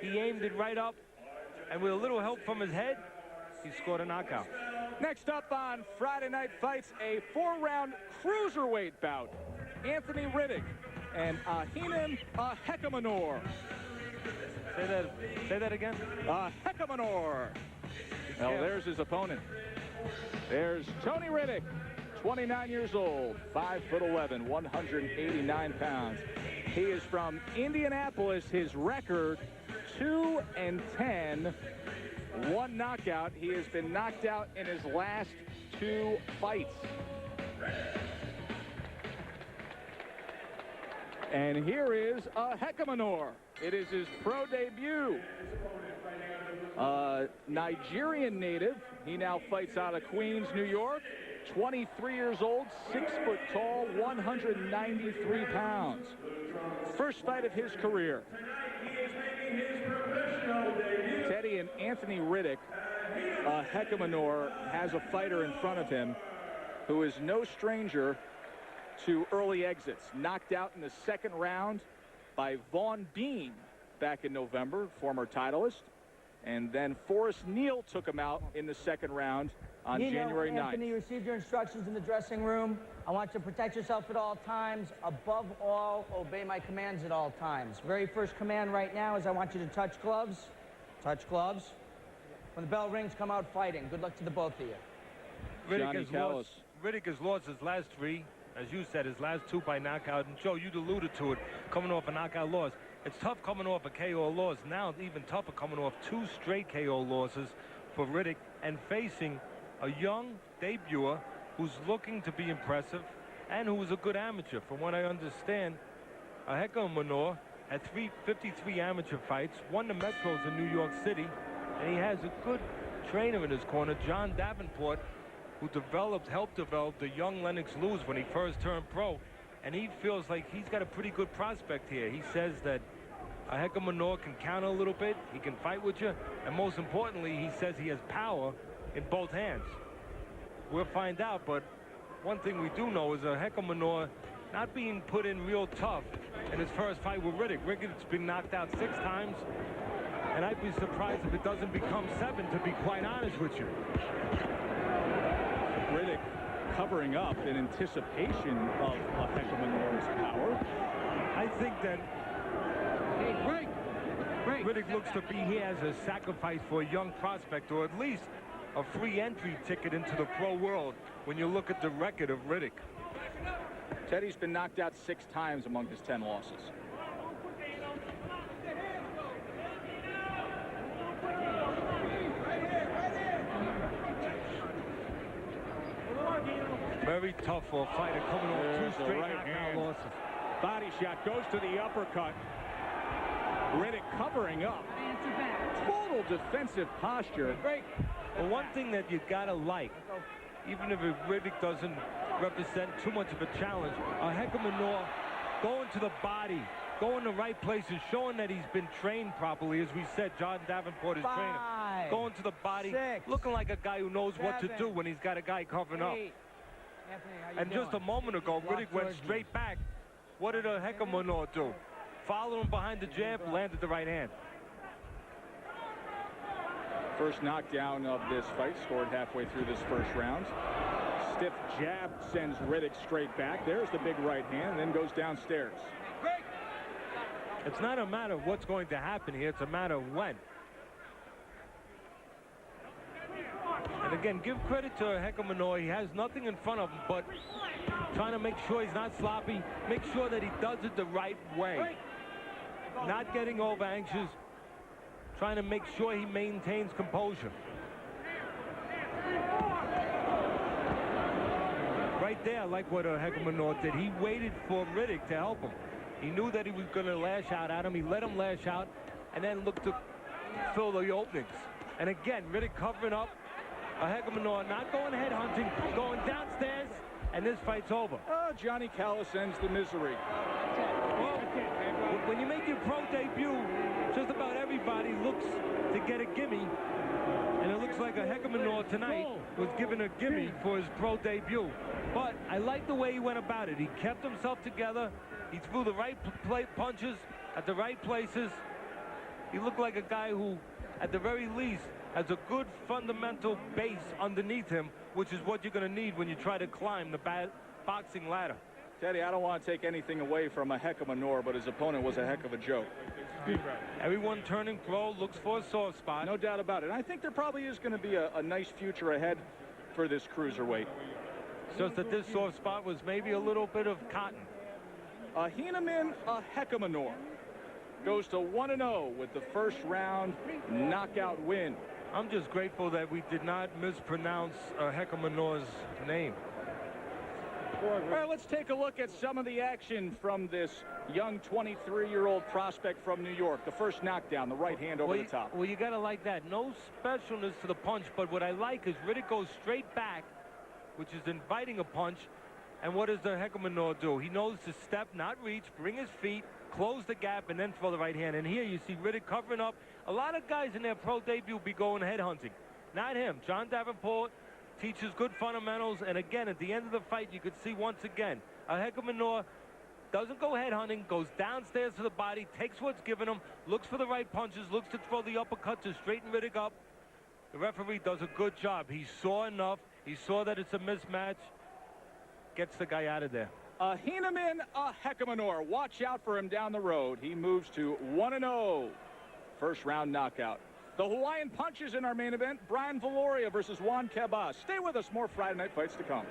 He aimed it right up, and with a little help from his head, he scored a knockout. Next up on Friday Night Fights, a 4-round cruiserweight bout. Anthony Riddick and Hino Ehikhamenor. Say that again. Ehinomen. Well, there's his opponent. There's Tony Riddick, 29 years old, 5'11", 189 pounds. He is from Indianapolis. His record, 2-10, 1 knockout. He has been knocked out in his last 2 fights. And here is Ehikhamenor. It is his pro debut. Nigerian native. He now fights out of Queens, New York. 23 years old, 6 foot tall, 193 pounds. First fight of his career. Teddy and Anthony Riddick. Ehikhamenor has a fighter in front of him who is no stranger to early exits. Knocked out in the 2nd round by Vaughn Bean back in November, former titleist. And then Forrest Neal took him out in the 2nd round on January 9th. Anthony, you received your instructions in the dressing room. I want you to protect yourself at all times. Above all, obey my commands at all times. Very first command right now is I want you to touch gloves. Touch gloves. When the bell rings, come out fighting. Good luck to the both of you. Riddick has lost his last 3. As you said, his last 2 by knockout. And Joe, you'd alluded to it, coming off a knockout loss. It's tough coming off a KO loss. Now it's even tougher coming off 2 straight KO losses for Riddick and facing a young debuter who's looking to be impressive and who is a good amateur. From what I understand, Ehikhamenor had 53 amateur fights, won the Metros in New York City, and he has a good trainer in his corner, John Davenport, who helped develop the young Lennox Lewis when he first turned pro. And he feels like he's got a pretty good prospect here. He says that Ehikhamenor can counter a little bit, he can fight with you, and most importantly, he says he has power in both hands. We'll find out, but one thing we do know is Ehikhamenor not being put in real tough in his first fight with Riddick. Riddick's been knocked out 6 times, and I'd be surprised if it doesn't become 7, to be quite honest with you. Riddick covering up in anticipation of Ehikhamenor's power. I think that Riddick looks to be here as a sacrifice for a young prospect, or at least a free entry ticket into the pro world when you look at the record of Riddick. Teddy's been knocked out 6 times among his 10 losses. Very tough for a fighter coming off 2 straight knockout losses. Body shot goes to the uppercut. Riddick covering up. Total defensive posture. Well, one thing that you gotta like, even if Riddick doesn't represent too much of a challenge, Ehikhamenor going to the body, going the right places, showing that he's been trained properly. As we said, John Davenport is trainer. Going to the body, looking like a guy who knows what to do when he's got a guy covering up. And just a moment ago, Riddick went straight back. What did Ehikhamenor do? Followed him behind the jab, landed the right hand. First knockdown of this fight, scored halfway through this first round. Stiff jab sends Riddick straight back. There's the big right hand, then goes downstairs. It's not a matter of what's going to happen here. It's a matter of when. And again, give credit to Ehikhamenor. He has nothing in front of him, but trying to make sure he's not sloppy, make sure that he does it the right way. Not getting over anxious, trying to make sure he maintains composure. Right there, I like what Ehikhamenor did. He waited for Riddick to help him. He knew that he was going to lash out at him. He let him lash out and then looked to fill the openings. And again, Riddick covering up. Ehikhamenor not going head hunting, going downstairs, and this fight's over. Oh, Johnny Callis ends the misery. Well, when you make your pro debut, just about everybody looks to get a gimme, and it looks like Ehikhamenor tonight was given a gimme for his pro debut. But I like the way he went about it. He kept himself together. He threw the right punches at the right places. He looked like a guy who, at the very least, has a good fundamental base underneath him, which is what you're going to need when you try to climb the boxing ladder. Teddy, I don't want to take anything away from Ehikhamenor, but his opponent was a heck of a joke. Everyone turning pro looks for a soft spot. No doubt about it. I think there probably is going to be a nice future ahead for this cruiserweight. It's just that this soft spot was maybe a little bit of cotton. Ehinomen Ehikhamenor goes to 1-0 with the first round knockout win. I'm just grateful that we did not mispronounce Ehikhamenor's name. All right, let's take a look at some of the action from this young 23-year-old prospect from New York. The first knockdown, the right hand over the top. Well, you got to like that. No specialness to the punch, but what I like is Riddick goes straight back, which is inviting a punch. And what does the Ehikhamenor do? He knows to step, not reach, bring his feet, close the gap, and then throw the right hand. And here you see Riddick covering up. A lot of guys in their pro debut will be going head hunting. Not him. John Davenport teaches good fundamentals. And again, at the end of the fight, you could see once again, Ehikhamenor doesn't go head hunting, goes downstairs to the body, takes what's given him, looks for the right punches, looks to throw the uppercut to straighten Riddick up. The referee does a good job. He saw enough. He saw that it's a mismatch. Gets the guy out of there. Ehinomen Ehikhamenor. Watch out for him down the road. He moves to 1-0. First round knockout. The Hawaiian punches in our main event. Brian Valoria versus Juan Cabas. Stay with us. More Friday Night Fights to come.